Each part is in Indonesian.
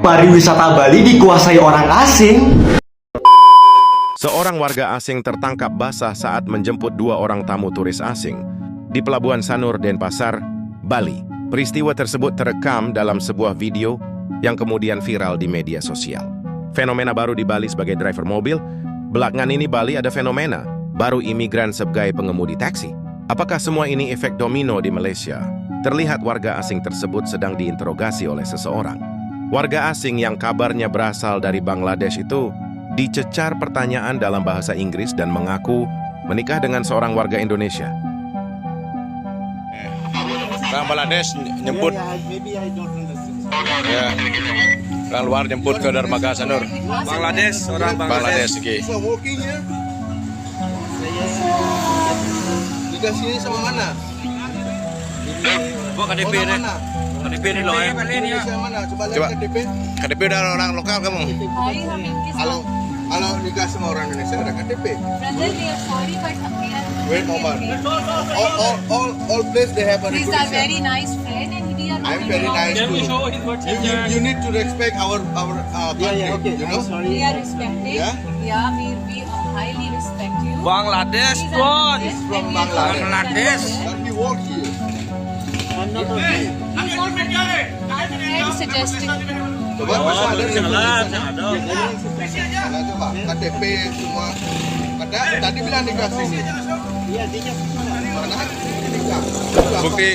Pariwisata Bali dikuasai orang asing. Seorang warga asing tertangkap basah saat menjemput dua orang tamu turis asing di Pelabuhan Sanur, Denpasar, Bali. Peristiwa tersebut terekam dalam sebuah video yang kemudian viral di media sosial. Fenomena baru di Bali sebagai driver mobil. Belakangan ini Bali ada fenomena baru imigran sebagai pengemudi taksi. Apakah semua ini efek domino di Malaysia? Terlihat warga asing tersebut sedang diinterogasi oleh seseorang. Warga asing yang kabarnya berasal dari Bangladesh itu dicecar pertanyaan dalam bahasa Inggris dan mengaku menikah dengan seorang warga Indonesia. Orang Bangladesh nyebut ya, orang luar nyebut ke dermaga Sanur. Bangladesh, orang Bangladesh okay. Juga sini sama mana? Gua KDP nih. KDP nih loh. Coba KDP udah orang lokal kamu. Kalau nikah sama orang Indonesia ada KTP. Wait moment. All place they have a He's a very nice friend and we are I'm very nice too. You need to respect our country. okay. You know. We are respected. Yeah? We highly respect you. Bangladesh, He's a He's friend from and we are Bangladesh. from But we work here. I'm not okay. Our friend suggested you. Coba salah coba KTP semua. Tadi bilang nikah sini. Iya, dia mana? Nikah. Bukti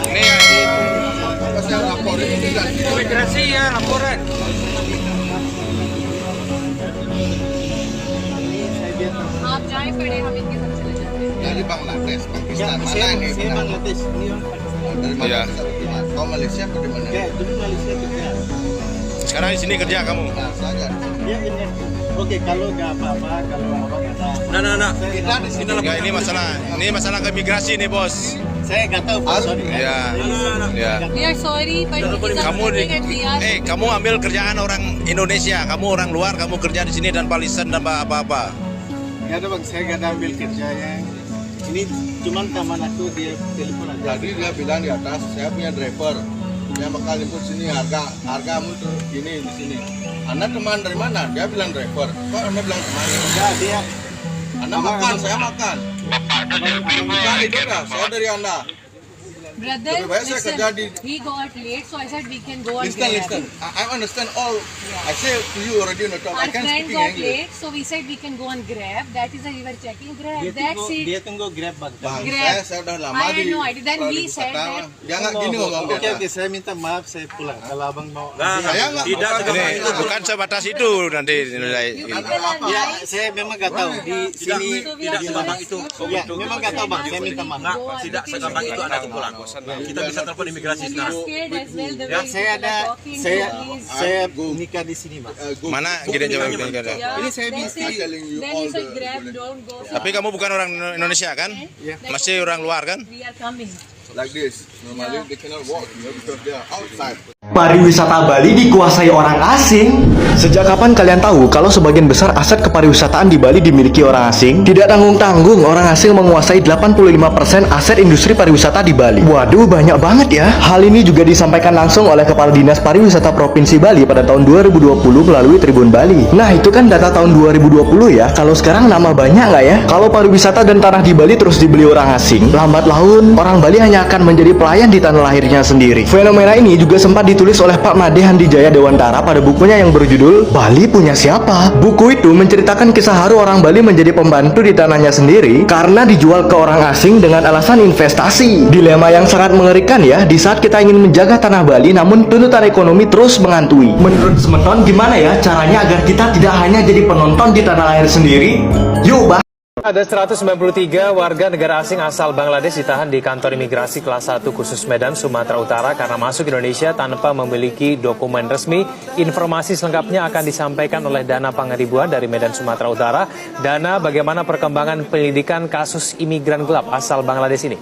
Ini pas yang lapor ini kan imigrasi ya laporan. आप जाए पड़े हम इनके साथ चले जाते हैं. Dari Bangladesh, Pakistan mana ini? Saya Bangladesh. Dari mana? Iya. Kau Malaysia atau di mana? Ya, dulu Malaysia kerja. sekarang di sini kerja kamu. Nah, saya. Dia ini. Oke, kalau nggak apa-apa, kalau abang kata. Nah. Kita di sini Ya, ini masalah keimigrasi nih bos. Saya nggak tahu, Pak. Sorry. Ya, ya. We are sorry but Kamu kamu ambil kerjaan orang Indonesia, kamu orang luar, kamu kerja di sini dan palisen dan apa-apa. Nggak ada bang, saya nggak ada ambil kerjanya. Ini cuman teman aku dia telepon aja. Tadi dia bilang di atas, saya punya driver. Dia bakal jemput sini hargamu tuh gini di sini. Anda teman dari mana? Dia bilang driver. Kok Anda bilang teman? Ya, dia. Anda makan, saya makan. Bukan itu dah, saya dari Anda. brother, Lebih baik saya listen, kerja di- he got late so I said we can go and Listen. I understand all. I say to you already on the top. I Our can friend speak got English. late so we said we can go and grab. That is why we were checking grab. That's it. Dia tunggu grab bang. Bang, Grab. saya udah lama I had di. no idea. Then kalau he di said Batam. that- Dia nggak gini ngomong Oke, dia. saya minta maaf, saya pulang. Kalau abang mau. Saya nggak. Ini bukan sebatas itu nanti nilai. You people are Ya, nice. saya memang nggak tahu di sini. So we are segampang so itu. used Ya, to memang nggak tahu bang. Saya minta maaf. Tidak segampang itu ada kumpulan. Kita bisa telepon imigrasi And we are scared as well the way Saya people ada, are talking. saya nikah di sini bang. Mana gini coba gini. Yeah, Ini saya that's bisa it. telling you Then all he said the- grab, don't go. Tapi kamu bukan orang Indonesia kan? Masih orang luar kan? We are coming. Like this. Normally they cannot walk here because they are outside. Pariwisata Bali dikuasai orang asing. Sejak kapan kalian tahu kalau sebagian besar aset kepariwisataan di Bali dimiliki orang asing? Tidak tanggung-tanggung, orang asing menguasai 85% aset industri pariwisata di Bali. Waduh, banyak banget ya. Hal ini juga disampaikan langsung oleh Kepala Dinas Pariwisata Provinsi Bali pada tahun 2020 melalui Tribun Bali. Nah, itu kan data tahun 2020 ya. Kalau sekarang nama banyak nggak ya? Kalau pariwisata dan tanah di Bali terus dibeli orang asing, lambat laun orang Bali hanya akan menjadi pelayan di tanah lahirnya sendiri. Fenomena ini juga sempat ditulis oleh Pak Made Handijaya Dewantara pada bukunya yang berjudul Bali Punya Siapa. Buku itu menceritakan kisah haru orang Bali menjadi pembantu di tanahnya sendiri karena dijual ke orang asing dengan alasan investasi. Dilema yang sangat mengerikan ya di saat kita ingin menjaga tanah Bali namun tuntutan ekonomi terus menghantui. Menurut Semeton gimana ya caranya agar kita tidak hanya jadi penonton di tanah air sendiri? Yuk bahas. Ada 193 warga negara asing asal Bangladesh ditahan di kantor imigrasi kelas 1 khusus Medan, Sumatera Utara karena masuk Indonesia tanpa memiliki dokumen resmi. Informasi selengkapnya akan disampaikan oleh Dana Pangaribuan dari Medan, Sumatera Utara. Dana, bagaimana perkembangan penyelidikan kasus imigran gelap asal Bangladesh ini?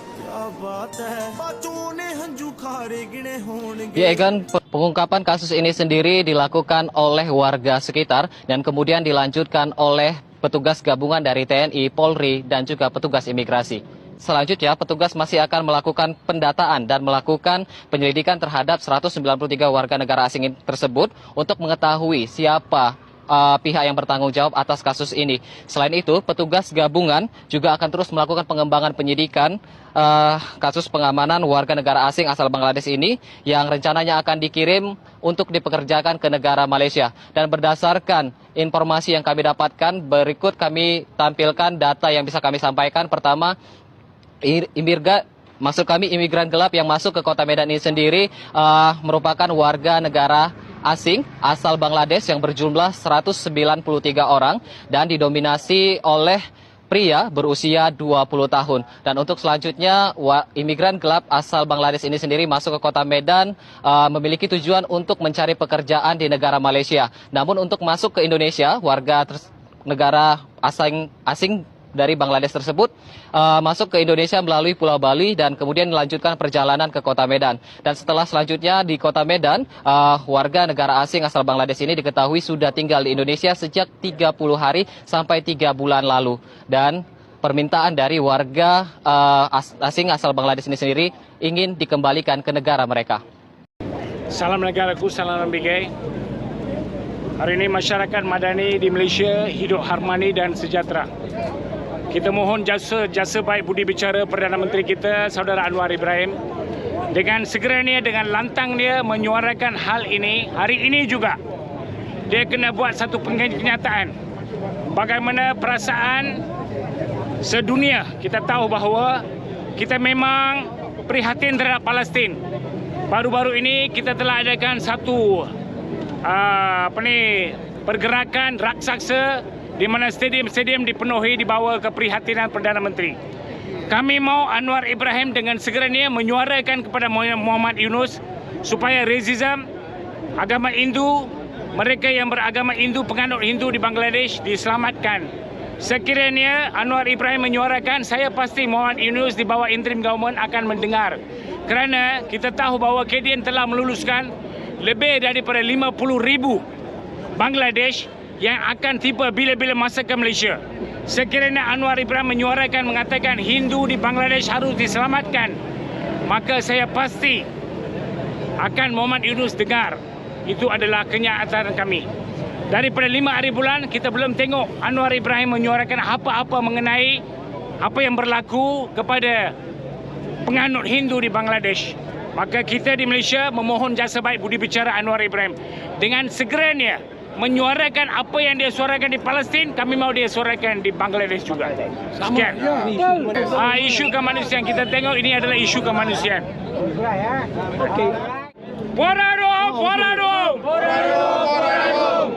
Ya Egan, pengungkapan kasus ini sendiri dilakukan oleh warga sekitar dan kemudian dilanjutkan oleh petugas gabungan dari TNI, Polri, dan juga petugas imigrasi. selanjutnya petugas masih akan melakukan pendataan dan melakukan penyelidikan terhadap 193 warga negara asing tersebut untuk mengetahui siapa pihak yang bertanggung jawab atas kasus ini. Selain itu, petugas gabungan juga akan terus melakukan pengembangan penyidikan kasus pengamanan warga negara asing asal Bangladesh ini yang rencananya akan dikirim untuk dipekerjakan ke negara Malaysia. Dan berdasarkan informasi yang kami dapatkan, berikut kami tampilkan data yang bisa kami sampaikan. Pertama, imigran gelap yang masuk ke kota Medan ini sendiri merupakan warga negara asing asal Bangladesh yang berjumlah 193 orang dan didominasi oleh pria berusia 20 tahun. Dan untuk selanjutnya, imigran gelap asal Bangladesh ini sendiri masuk ke kota Medan memiliki tujuan untuk mencari pekerjaan di negara Malaysia. Namun untuk masuk ke Indonesia, warga negara asing dari Bangladesh tersebut masuk ke Indonesia melalui Pulau Bali dan kemudian melanjutkan perjalanan ke kota Medan. Dan setelah selanjutnya di kota Medan, warga negara asing asal Bangladesh ini diketahui sudah tinggal di Indonesia sejak 30 hari sampai 3 bulan lalu. Dan permintaan dari warga asing asal Bangladesh ini sendiri ingin dikembalikan ke negara mereka. Salam negaraku, salam RMBK. Hari ini masyarakat Madani di Malaysia hidup harmoni dan sejahtera. Kita mohon jasa baik budi bicara Perdana Menteri kita, Saudara Anwar Ibrahim, dengan segeranya, dengan lantang dia menyuarakan hal ini. Hari ini juga dia kena buat satu kenyataan bagaimana perasaan sedunia. Kita tahu bahawa kita memang prihatin terhadap Palestin. Baru-baru ini kita telah adakan satu pergerakan raksasa di mana stadium dipenuhi dibawa ke prihatinan Perdana Menteri. Kami mau Anwar Ibrahim dengan segeranya menyuarakan kepada Muhammad Yunus supaya rasisme, agama Hindu, mereka yang beragama Hindu, penganut Hindu di Bangladesh diselamatkan. Sekiranya Anwar Ibrahim menyuarakan, saya pasti Muhammad Yunus di bawah interim government akan mendengar. Kerana kita tahu bahawa KDN telah meluluskan lebih daripada 50,000 Bangladesh yang akan tiba bila-bila masa ke Malaysia. Sekiranya Anwar Ibrahim menyuarakan mengatakan Hindu di Bangladesh harus diselamatkan, maka saya pasti akan Muhammad Yunus dengar. Itu adalah kenyataan kami. Daripada 5 hari bulan kita belum tengok Anwar Ibrahim menyuarakan apa-apa mengenai apa yang berlaku kepada penganut Hindu di Bangladesh. Maka kita di Malaysia memohon jasa baik budi bicara Anwar Ibrahim dengan segeranya menyuarakan apa yang dia suarakan di Palestin, kami mau dia suarakan di Bangladesh juga. Sekian. Isu kemanusiaan kita tengok ini adalah isu kemanusiaan. Poraduam, poraduam,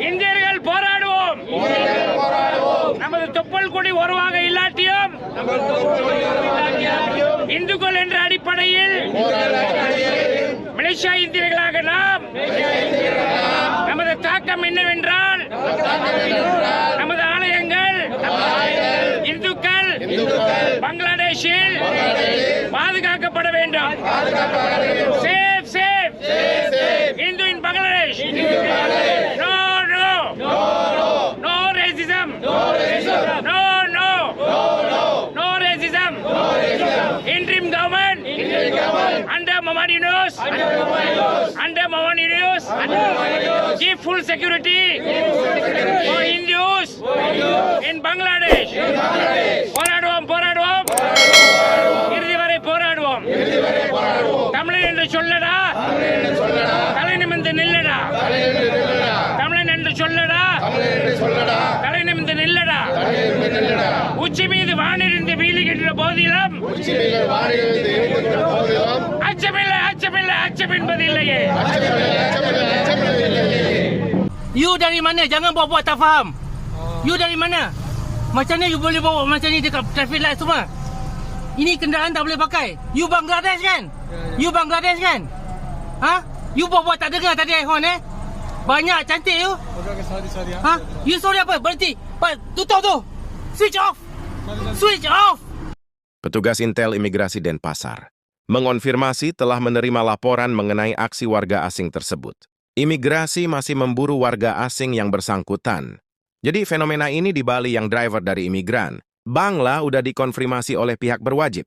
Indiagal poraduam. நமது தொப்பல் கொடி வருவாக இல்லாட்டியும் இந்துக்கள் என்ற அடிப்படையில் மலேசியா இந்தியர்களாக நாம் நமது தாக்கம் என்னவென்றால் நமது ஆலயங்கள் இந்துக்கள் பங்களாதேஷில் பாதுகாக்கப்பட வேண்டும். Safe safe Hindu in Bangladesh. No no no racism. No no no racism. Interim government under Muhammad Yunus, under Muhammad Yunus, give full security for Hindus in Bangladesh. போராடுவோம் போராடுவோம் இறுதி வரை போராடுவோம். தமிழன் என்று சொல்லடா, தலை நிமிர்ந்து நில்லடா. தமிழன் என்று சொல்லடா, தலை நிமிர்ந்து நில்லடா. உச்சி மீது வானிருந்து வீழுகின்ற போதிலும் அச்சமில்லை அச்சமில்லை அச்சம் என்பது இல்லையே. You dari mana? Jangan buat-buat tak faham. You dari mana? Macam ni you boleh bawa macam ni dekat traffic light semua? Ini kenderaan tak boleh pakai. You Bangladesh kan? You Bangladesh kan? Ha? You buat-buat tak dengar tadi iPhone Banyak cantik you. Ha? You sorry apa? Berhenti. Tutup tu. Switch off. Switch off. Petugas Intel Imigrasi Denpasar mengonfirmasi telah menerima laporan mengenai aksi warga asing tersebut. Imigrasi masih memburu warga asing yang bersangkutan. Jadi fenomena ini di Bali yang driver dari imigran Bangla udah dikonfirmasi oleh pihak berwajib.